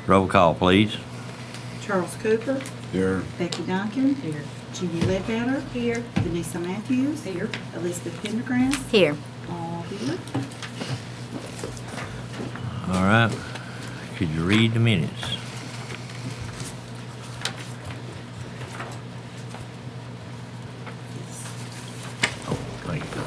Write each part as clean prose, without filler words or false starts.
Roll call, please. Charles Cooper, Here. Becky Duncan. Here. Judy Ledbetter. Here. Vanessa Matthews. Here. Elizabeth Pendergrass. Here. All here. All right. Could you read the minutes? Oh, thank you.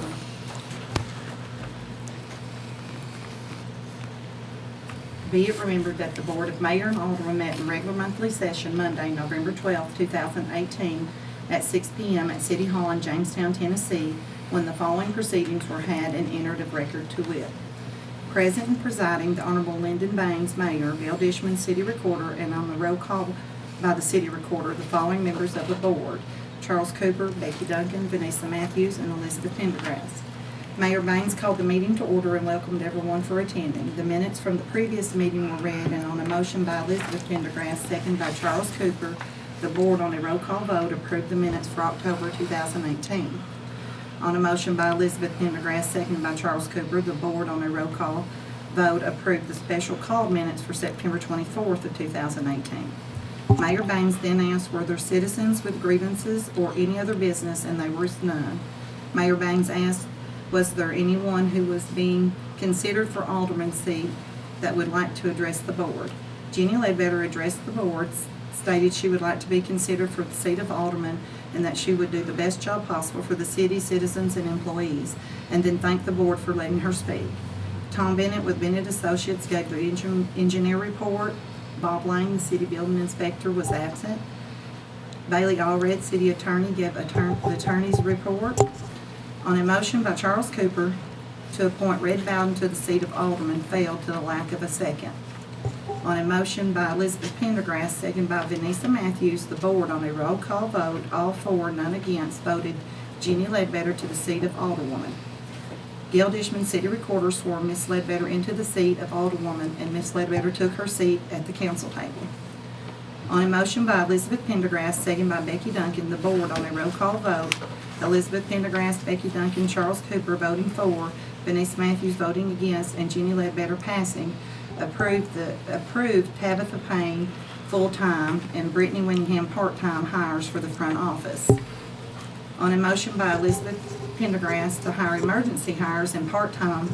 Be it remembered that the Board of Mayor and Aldermen met in regular monthly session Monday, November 12, 2018, at 6 p.m. at City Hall in Jamestown, Tennessee, when the following proceedings were had and entered of record to wit. Present and presiding, the Honorable Lyndon Baines, Mayor, Bill Dishman, City Recorder, and on the roll call by the City Recorder, the following members of the Board: Charles Cooper, Becky Duncan, Vanessa Matthews, and Elizabeth Pendergrass. Mayor Baines called the meeting to order and welcomed everyone for attending. The minutes from the previous meeting were read, and on a motion by Elizabeth Pendergrass, seconded by Charles Cooper, the Board on a roll call vote approved the minutes for October 2018. On a motion by Elizabeth Pendergrass, seconded by Charles Cooper, the Board on a roll call vote approved the special called minutes for September 24th of 2018. Mayor Baines then asked were there citizens with grievances or any other business, and there was none. Mayor Baines asked, was there anyone who was being considered for alderman's seat that would like to address the Board? Jenny Ledbetter addressed the Board, stated she would like to be considered for the seat of alderman and that she would do the best job possible for the city, citizens, and employees, and then thanked the Board for letting her speak. Tom Bennett with Bennett Associates gave the engineer report. Bob Lane, the city building inspector, was absent. Bailey Allred, city attorney, gave the attorney's report. On a motion by Charles Cooper to appoint Red Bowden to the seat of alderman failed to the lack of a second. On a motion by Elizabeth Pendergrass, seconded by Vanessa Matthews, the Board on a roll call vote, all for, none against, voted Jenny Ledbetter to the seat of alderwoman. Gail Dishman, city recorder, swore Miss Ledbetter into the seat of alderwoman, and Miss Ledbetter took her seat at the council table. On a motion by Elizabeth Pendergrass, seconded by Becky Duncan, the Board on a roll call vote, Elizabeth Pendergrass, Becky Duncan, Charles Cooper voting for, Vanessa Matthews voting against, and Jenny Ledbetter passing, approved Tabitha Payne full-time and Brittany Winningham part-time hires for the front office. On a motion by Elizabeth Pendergrass to hire emergency hires and part-time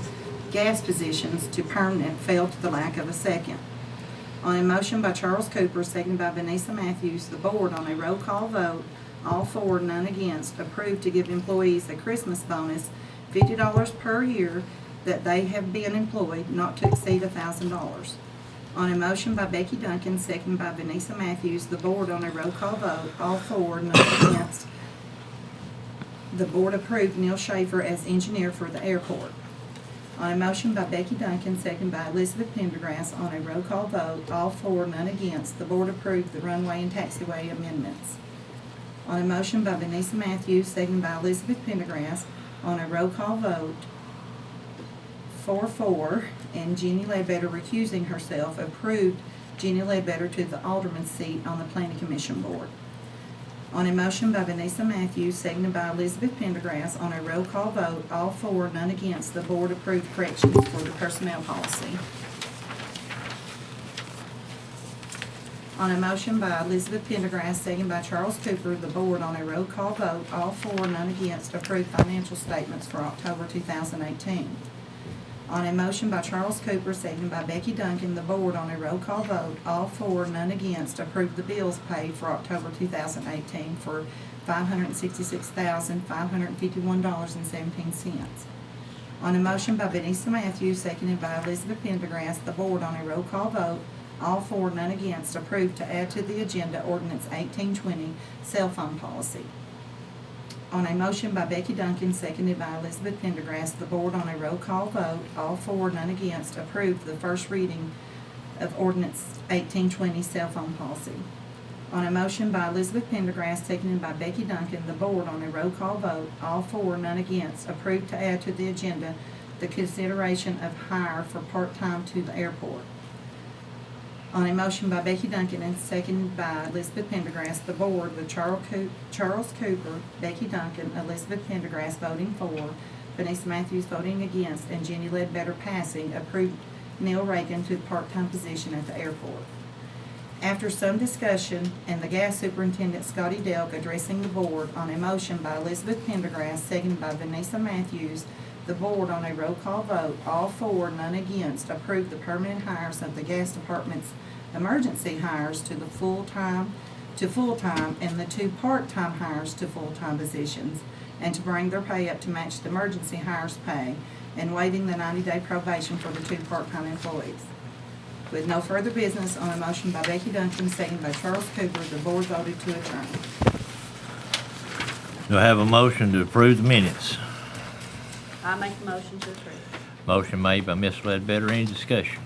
gas positions to permanent failed to the lack of a second. On a motion by Charles Cooper, seconded by Vanessa Matthews, the Board on a roll call vote, all for, none against, approved to give employees a Christmas bonus, $50 per year that they have been employed, not to exceed $1,000. On a motion by Becky Duncan, seconded by Vanessa Matthews, the Board on a roll call vote, all for, none against, the Board approved Neil Schaefer as engineer for the airport. On a motion by Becky Duncan, seconded by Elizabeth Pendergrass, on a roll call vote, all for, none against, the Board approved the runway and taxiway amendments. On a motion by Vanessa Matthews, seconded by Elizabeth Pendergrass, on a roll call vote, 4-4, and Jenny Ledbetter recusing herself, approved Jenny Ledbetter to the alderman's seat on the Planning Commission Board. On a motion by Vanessa Matthews, seconded by Elizabeth Pendergrass, on a roll call vote, all for, none against, the Board approved corrections for the personnel policy. On a motion by Elizabeth Pendergrass, seconded by Charles Cooper, the Board on a roll call vote, all for, none against, approved financial statements for October 2018. On a motion by Charles Cooper, seconded by Becky Duncan, the Board on a roll call vote, all for, none against, approved the bills paid for October 2018 for $566,551.17. On a motion by Vanessa Matthews, seconded by Elizabeth Pendergrass, the Board on a roll call vote, all for, none against, approved to add to the agenda Ordinance 1820, cell phone policy. On a motion by Becky Duncan, seconded by Elizabeth Pendergrass, the Board on a roll call vote, all for, none against, approved the first reading of Ordinance 1820, cell phone policy. On a motion by Elizabeth Pendergrass, seconded by Becky Duncan, the Board on a roll call vote, all for, none against, approved to add to the agenda the consideration of hire for part-time to the airport. On a motion by Becky Duncan and seconded by Elizabeth Pendergrass, the Board with Charles Cooper, Becky Duncan, Elizabeth Pendergrass voting for, Vanessa Matthews voting against, and Jenny Ledbetter passing, approved Neil Reagan to the part-time position at the airport. After some discussion and the gas superintendent Scotty Delk addressing the board on a motion by Elizabeth Pendergrass, seconded by Vanessa Matthews, the board on a roll call vote, all for, none against, approved the permanent hires of the gas department's emergency hires to full-time, and the 2 part-time hires to full-time positions, and to bring their pay up to match the emergency hires' pay, and waiving the 90-day probation for the 2 part-time employees. With no further business, on a motion by Becky Duncan, seconded by Charles Cooper, the board voted to adjourn. Do I have a motion to approve the minutes? I make a motion to approve. Motion made by Ms. Ledbetter. Any discussion?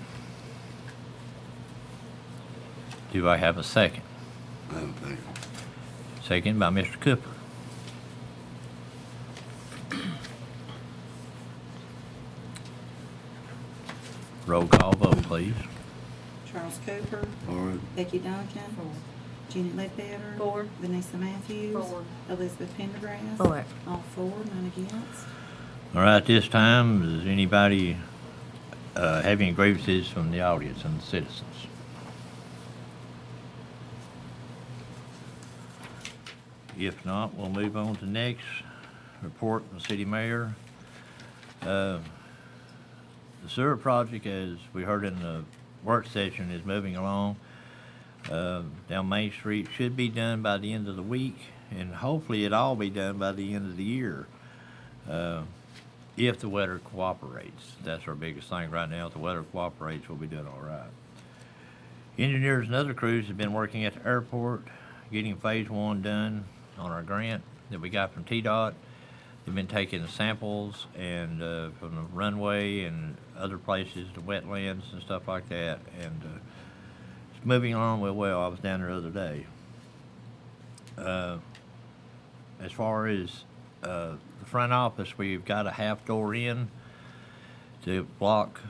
Do I have a second? I don't think. Second by Mr. Cooper. Roll call vote, please. Charles Cooper, All right. Becky Duncan, Jenny Ledbetter, Four. Vanessa Matthews, Four. Elizabeth Pendergrass, Four. all for, none against. All right, this time, does anybody have any grievances from the audience and the citizens? If not, we'll move on to next. Report from the city mayor. The sewer project, as we heard in the work session, is moving along. Down Main Street should be done by the end of the week, and hopefully it'll all be done by the end of the year. If the weather cooperates. That's our biggest thing right now. If the weather cooperates, we'll be doing all right. Engineers and other crews have been working at the airport, getting phase 1 done on our grant that we got from TDOT. They've been taking samples and from the runway and other places, the wetlands and stuff like that, and it's moving along real well. I was down there the other day. As far as the front office, we've got a half door in to block,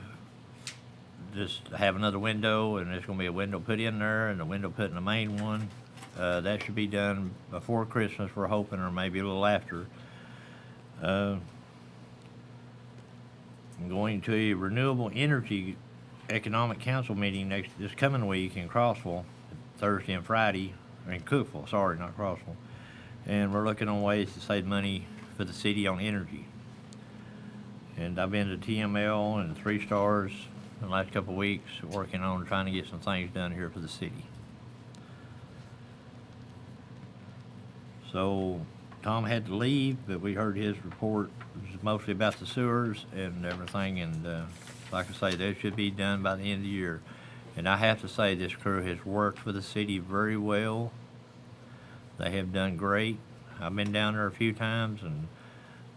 just have another window, and there's going to be a window put in there and a window put in the main one. That should be done before Christmas, we're hoping, or maybe a little after. I'm going to a renewable energy economic council meeting this coming week in Crossville, Thursday and Friday, in Cookville, sorry, not Crossville. And we're looking on ways to save money for the city on energy. And I've been to TML and 3 Stars in the last couple of weeks working on trying to get some things done here for the city. So Tom had to leave, but we heard his report. It was mostly about the sewers and everything, and like I say, that should be done by the end of the year. And I have to say, this crew has worked for the city very well. They have done great. I've been down there a few times, and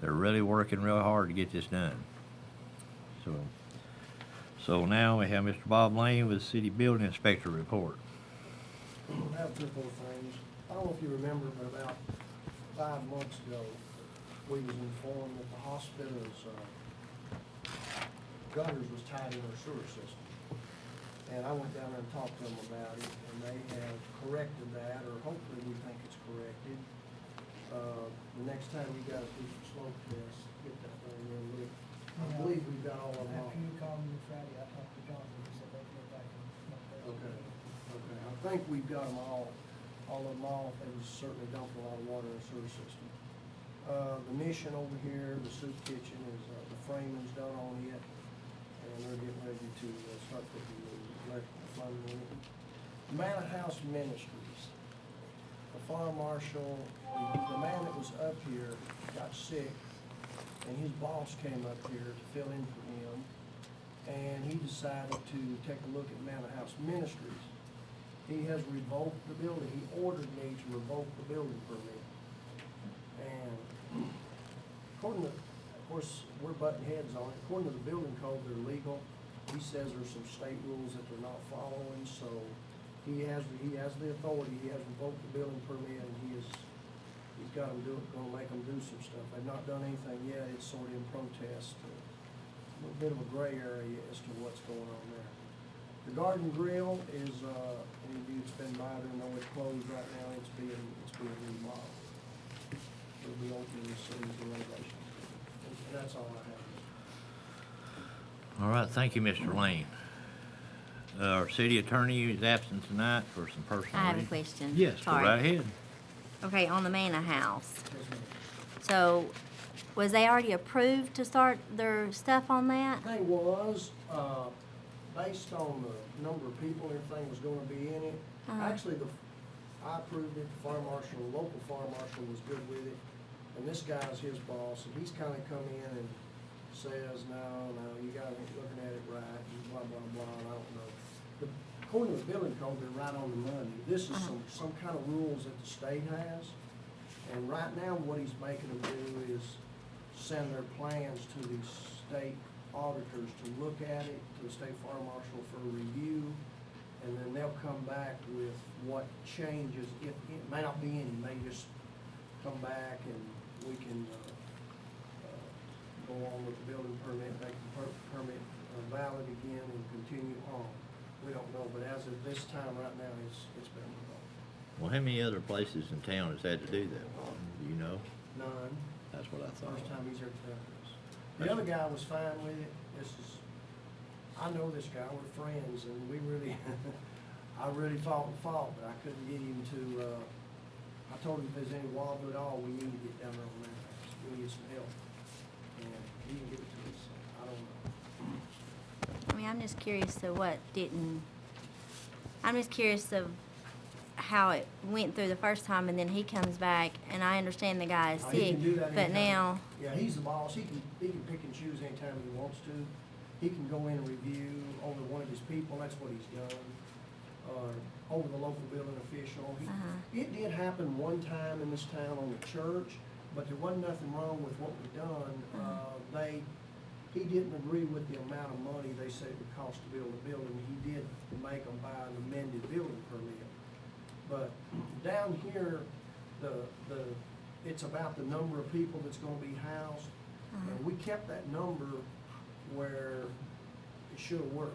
they're really working real hard to get this done. So now we have Mr. Bob Lane with the City Building Inspector report. I have 2 or 4 things. I don't know if you remember, but about 5 months ago, we was informed that the hospital's gutters was tied in our sewer system. And I went down there and talked to them about it, and they have corrected that, or hopefully we think it's corrected. The next time we gotta do some slope tests, get that thing in, look. I believe we've got all of them. After you called me Friday, I talked to Jonathan, he said they'd get back and. Okay, okay. I think we've got them all of them off. They was certainly dumping a lot of water in the sewer system. The mission over here, the soup kitchen, is, the framing's done on it, and they're getting ready to start putting the electrical plumbing in it. Manor House Ministries, the fire marshal, the man that was up here got sick, and his boss came up here to fill in for him, and he decided to take a look at Manor House Ministries. He has revoked the building. He ordered me to revoke the building permit. And according to, of course, we're butting heads on it. According to the building code, they're legal. He says there's some state rules that they're not following, so he has the authority. He has revoked the building permit, and he's got them gonna make them do some stuff. They've not done anything yet. It's sort of in protest. A little bit of a gray area as to what's going on there. The Garden Grill is, any of you that's been by there know it's closed right now. It's being remodeled. It'll be opening as soon as the renovation. And that's all I have. All right, thank you, Mr. Lane. Our city attorney is absent tonight for some personal I have a reasons. question. Yes, go Sorry. right ahead. Okay, on the Manor House. Yes, ma'am. So, was they already approved to start their stuff on that? The thing was, based on the number of people, everything was gonna be in it. Uh-huh. Actually, I approved it, the fire marshal, the local fire marshal was good with it. And this guy's his boss, and he's kinda come in and says, no, you guys ain't looking at it right, and blah, blah, blah, and I don't know. According to the building code, they're right on the money. This is some kind of rules that the state has. And right now, what he's making them do is send their plans to the state auditors to look at it, to the state fire marshal for review, and then they'll come back with what changes, if, it may not be any, may just come back and we can, go on with the building permit, make the permit valid again and continue on. We don't know, but as of this time right now, it's been revoked. Well, how many other places in town has had to do that? Do you know? None. That's what I thought. First time he's ever done this. The other guy was fine with it. I know this guy, we're friends, and we really, I really fought and fought, but I couldn't get him to, I told him if there's any wobble at all, we need to get down there on that house. We need some help. And he didn't give it to us, so I don't know. I mean, I'm just curious I'm just curious of how it went through the first time, and then he comes back, and I understand the guy is He sick, can do that but anytime. now, Yeah, he's the boss. He can pick and choose anytime he wants to. He can go in and review over one of his people. That's what he's done. Or over the local building official. It did happen one time in this town on the church, but there wasn't nothing wrong with what we done. He didn't agree with the amount of money they said it would cost to build a building. He did make them buy an amended building permit. But down here, it's about the number of people that's gonna be housed. And we kept that number where it should've worked.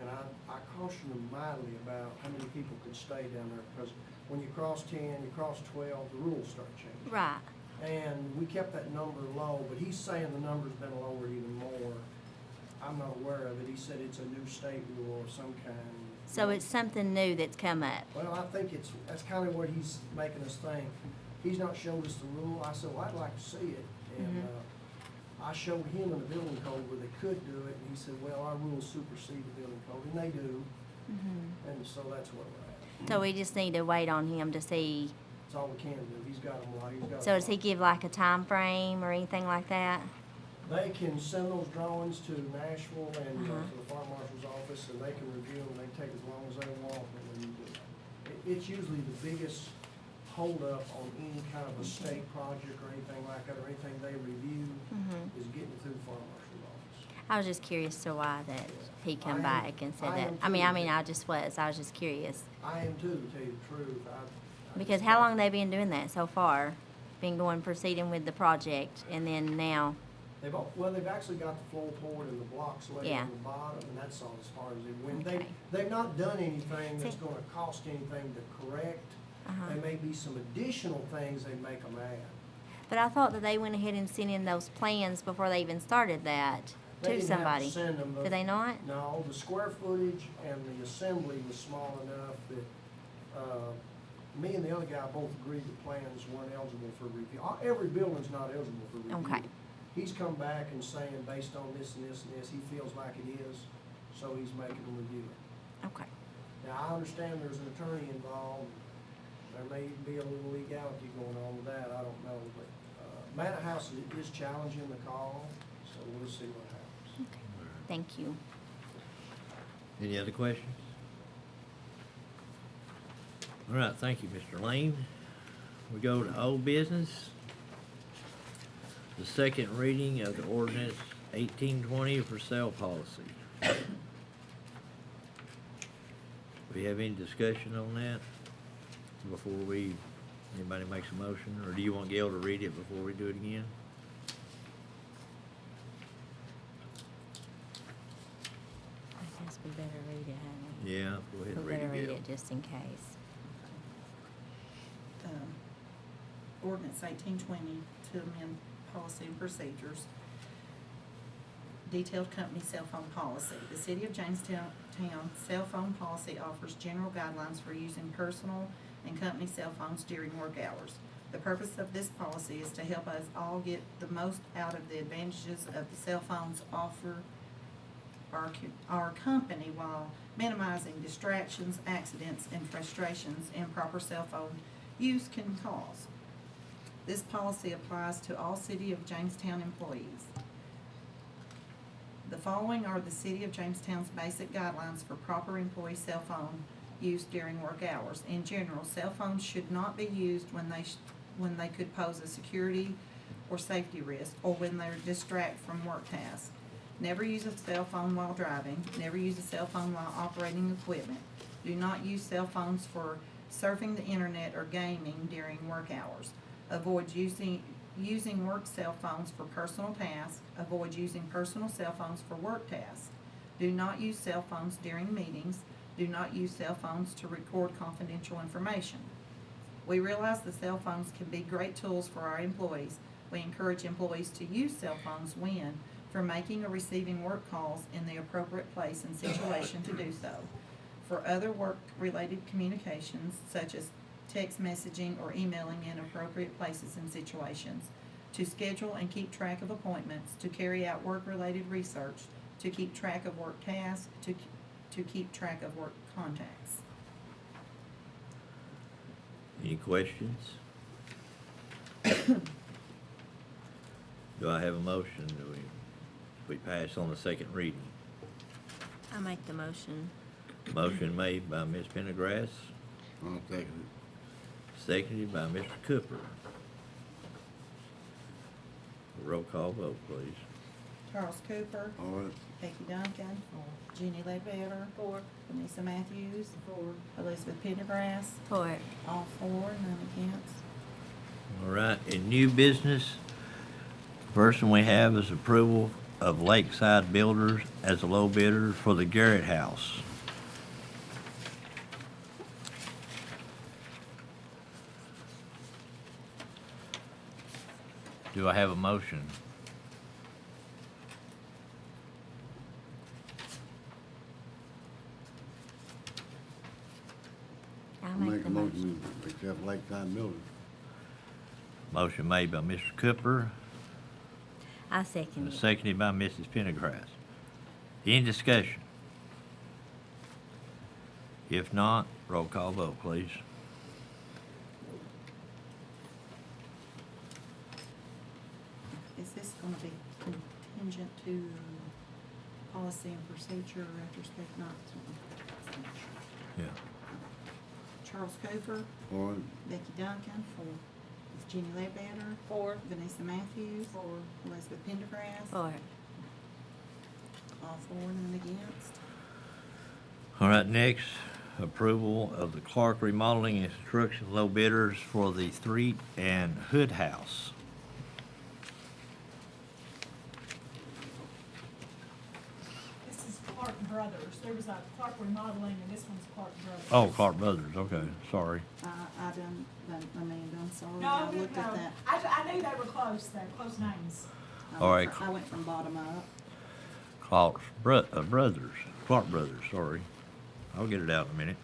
And I cautioned them mightily about how many people could stay down there, because when you cross 10, you cross 12, the rules start changing. right. And we kept that number low, but he's saying the number's been lowered even more. I'm not aware of it. He said it's a new state rule of some kind. So it's something new that's come up. Well, I think that's kind of what he's making us think. He's not showed us the rule. I said, well, I'd like to see it. And I showed him in the building code where they could do it, and he said, well, our rules supersede the building code, and they do. And so that's where we're at. So we just need to wait on him to see. That's all we can do. He's got them right. He's got So does he give like a time frame or anything like that? They can send those drawings to Nashville and to the fire marshal's office, and they can review them. They take as long as they want, and then you do it. It's usually the biggest holdup on any kind of a state project or anything like that, or anything they review, is getting it through the fire marshal's office. I was just curious to why that he I come am- back and said I that. am I mean, too. I was just curious. I am too, to tell you the truth. Because how long they been doing that so far? Been proceeding with the project, and then now, They've actually got the floor poured and the blocks laid Yeah. on the bottom, and that's all as far as they went. Okay. They've not done anything that's See- gonna cost anything to correct. Uh-huh. There may be some additional things they make them add. but I thought that they went ahead and sent in those plans before they even started that They to didn't have to somebody. send them, Did they not? No, the square footage and the assembly was small enough that, me and the other guy both agreed the plans weren't eligible for review. Every building's not eligible for review. Okay. He's come back and saying, based on this and this and this, he feels like it is, so he's making them review it. Okay. Now, I understand there's an attorney involved. There may even be a little legality going on with that, I don't know, but, Manor House is challenging the call, so we'll see what happens. Okay. Thank you. Any other questions? All right, thank you, Mr. Lane. We go to old business. The second reading of the ordinance 1820 for sale policy. We have any discussion on that before anybody makes a motion? Or do you want Gail to read it before we do it again? I guess we better read it, hadn't we? Yeah, go ahead and We read better it, read Gail. it just in case. Ordinance 1820 to amend policy and procedures. detailed company cell phone policy. The City of Jamestown cell phone policy offers general guidelines for using personal and company cell phones during work hours. The purpose of this policy is to help us all get the most out of the advantages of the cell phones offer our company while minimizing distractions, accidents, and frustrations improper cell phone use can cause. This policy applies to all City of Jamestown employees. The following are the City of Jamestown's basic guidelines for proper employee cell phone use during work hours. In general, cell phones should not be used when they could pose a security or safety risk, or when they distract from work tasks. Never use a cell phone while driving. Never use a cell phone while operating equipment. Do not use cell phones for surfing the internet or gaming during work hours. Avoid using work cell phones for personal tasks. Avoid using personal cell phones for work tasks. Do not use cell phones during meetings. Do not use cell phones to record confidential information. We realize the cell phones can be great tools for our employees. We encourage employees to use cell phones when, for making or receiving work calls in the appropriate place and situation to do so. For other work-related communications, such as text messaging or emailing in appropriate places and situations. To schedule and keep track of appointments, to carry out work-related research, to keep track of work tasks, to keep track of work contacts. Any questions? Do I have a motion? Do we pass on the second reading? I make the motion. Motion made by Ms. Pendergrass, I'll second seconded by Mr. Cooper. Roll call vote, please. Charles Cooper, it. All right. Becky Duncan, Jenny Ledbetter, Four. Vanessa Matthews, Four. Elizabeth Pendergrass, For it. all four, none against. All right, in new business, first one we have is approval of Lakeside Builders as a low bidder for the Garrett House. Do I have a motion? I I'll make the motion. to accept Lakeside Builders. Motion made by Mr. Cooper, I second and it. seconded by Mrs. Pendergrass. Any discussion? If not, roll call vote, please. Is this gonna be contingent to policy and procedure retrospect, not? Yeah. Charles Cooper, All right. Becky Duncan, Jenny Ledbetter, Four. Vanessa Matthews, Four. Elizabeth Pendergrass, For it. all four, none against. All right, next, approval of the Clark Remodeling and Construction low bidders for the Street and Hood House. This is Clark Brothers. There was a Clark Remodeling, and this one's Clark Brothers. Oh, Clark Brothers, okay, sorry. I done, Amanda, I'm sorry, No, I no, looked at no. that. I knew they were close, though, close names. All right. I went from bottom up. Clark Brothers, sorry. I'll get it out in a minute.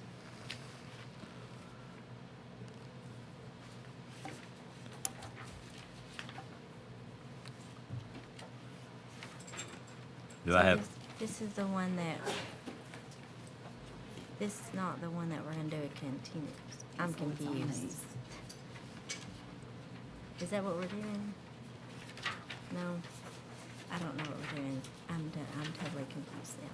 Do I So have, This is the one that, this is not the one that we're gonna do a continuous. I'm That's what's on confused. these. Is that what we're doing? No, I don't know what we're doing. I'm totally confused now.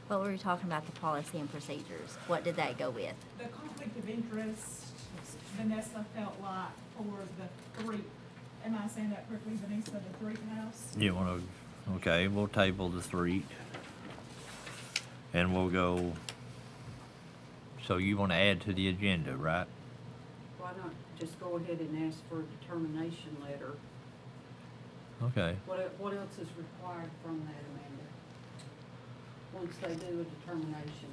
What were we talking about, the policy and procedures? What did that go with? The conflict of interest, Vanessa felt like for the three, am I saying that correctly, Vanessa, the three house? you wanna, okay, we'll table the Street. And we'll go, so you wanna add to the agenda, right? Why not just go ahead and ask for a determination letter? Okay. What else is required from that, Amanda? Once they do a determination?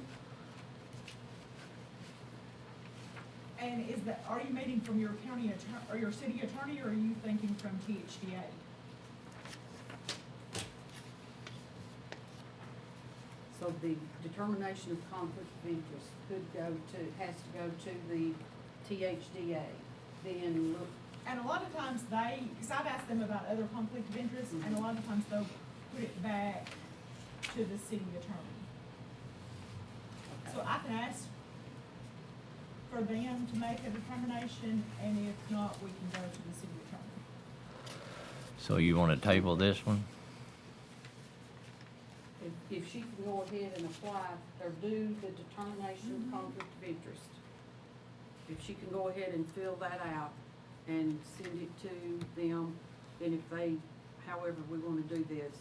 And is that, are you meeting from your county attorney, or your city attorney, or are you thinking from THDA? So the determination of conflict of interest has to go to the THDA. Then look, And a lot of times because I've asked them about other conflict of interest, and a lot of times they'll put it back to the city attorney. So I can ask for them to make a determination, and if not, we can go to the city attorney. So you want to table this one? if she can go ahead and apply or do the determination of conflict of interest. If she can go ahead and fill that out and send it to them, then if they, however we wanna do this.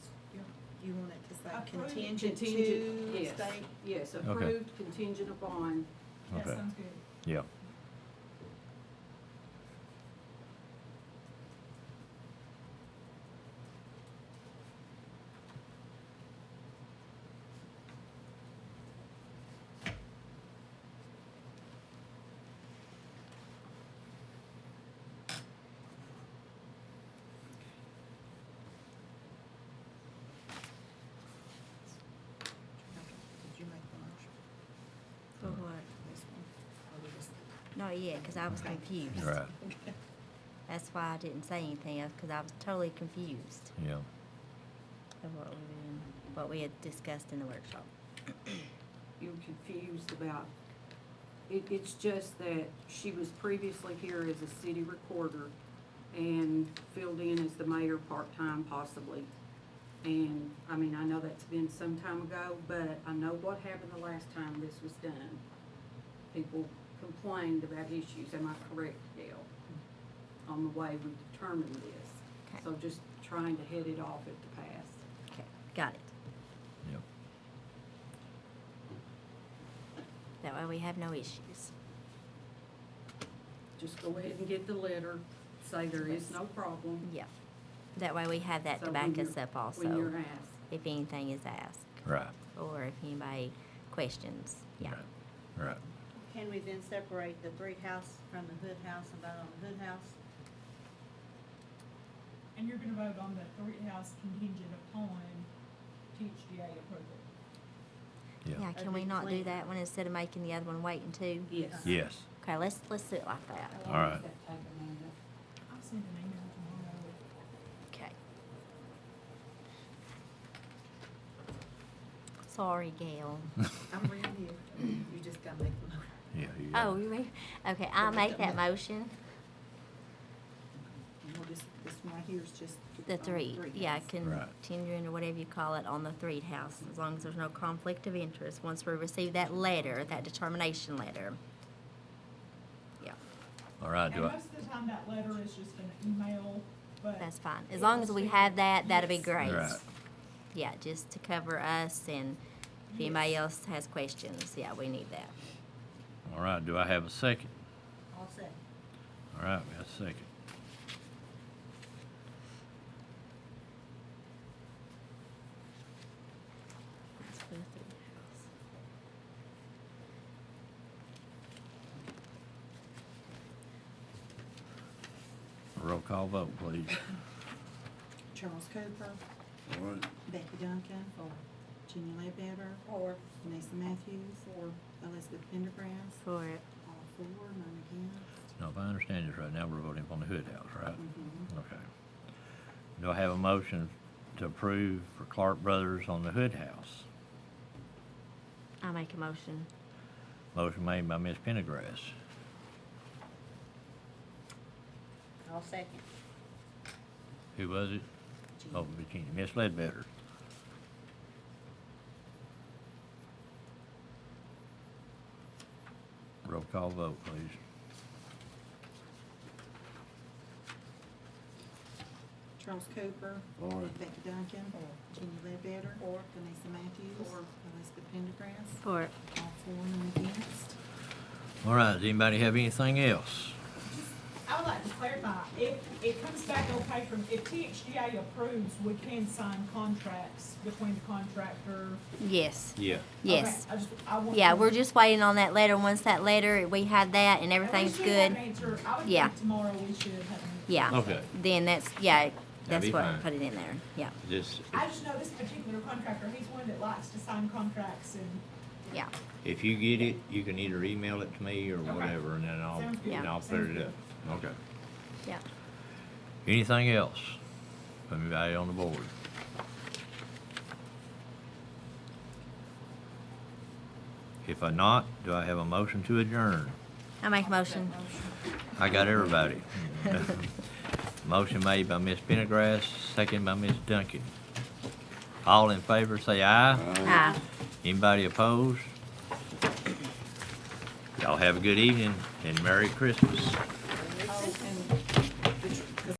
You want it to say Approved. contingent to Yes, state? yes, approved contingent upon. That Okay. sounds good. Yeah. Did you make the motion? For what? This one? Or we just- No, yeah, because I was confused. Right. That's why I didn't say anything else, because I was totally confused Yeah. of what we had discussed in the workshop. You're confused about, it's just that she was previously here as a city recorder and filled in as the mayor part-time possibly. And, I mean, I know that's been some time ago, but I know what happened the last time this was done. People complained about issues, am I correct, Gail? On the way we determined this. Okay. So just trying to head it off at the pass. Okay, got it. Yep. That way we have no issues. Just go ahead and get the letter, say there is no problem. Yeah. That way we have that So to when back us you're- up When also, you're asked. if anything is asked, Right. or if anybody questions, yeah. Right. Right. Can we then separate the brick house from the hood house and vote on the hood house? And you're gonna vote on the three-house contingent upon THDA approval. Yeah. Yeah, can we not do that one instead of making the other one wait until? Yes. Yes. Okay, let's do it like that. How All long right. does that take, Amanda? I'll send an email tomorrow. Okay. Sorry, Gail. I'm ready. You just gotta make the motion. Yeah. You got Oh, it. you ready? Okay, I'll make that motion. And we'll just, this one right here is just. The on three, yeah, house. Right. contingent or whatever you call it on the three house, as long as there's no conflict of interest. Once we receive that letter, that determination letter. Yeah, All right. And Do I? most of the time, that letter is just an email, but. that's fine. As long as we have that, that'd be Yes. great. Right. Yeah, just to cover us, and if anybody else has questions, yeah, we need that. All right. Do I have a second? All set. All right. We got a second. That's for the three house. Roll call vote, please. Charles Cooper, All right, Becky Duncan, Jenny Ledbetter, Or, Vanessa Matthews, Elizabeth Pendergrass, For it. all four, none against. Now, if I understand this right now, we're voting on the hood house, right? Mhm. Okay. Do I have a motion to approve for Clark Brothers on the hood house? I'll make a motion. Motion made by Ms. Pendergrass. All second. Who was it? Oh, Virginia. Ms. Ledbetter. Roll call vote, please. Charles Cooper, all right. Becky Duncan, Jenny Ledbetter, Vanessa Matthews, Four. Elizabeth Pendergrass, For it. all four, none against. All right, does anybody have anything else? I would like to clarify, if it comes back okay from, if THDA approves, we can sign contracts between the contractor. Yes, Yeah. yes. Okay, I want. Yeah, to- we're just waiting on that letter. Once that letter, we have that and and we everything's should have good. an answer. I would Yeah. think tomorrow we should have an answer. Yeah. Okay. Then that's, yeah, That'd That's be what I fine. put it in there, yeah, Just, I just know this particular contractor, he's one that likes to sign contracts and, yeah. if you get it, you can either email it to me or Okay. whatever, and then I'll, Sounds good. and I'll put Sounds it up. Okay. Yeah. Anything else from anybody on the board? If I not, do I have a motion to adjourn? I make a motion. I got everybody. Motion made by Ms. Pendergrass, second by Ms. Duncan. All in favor, say aye. Aye. Anybody opposed? Y'all have a good evening and Merry Christmas.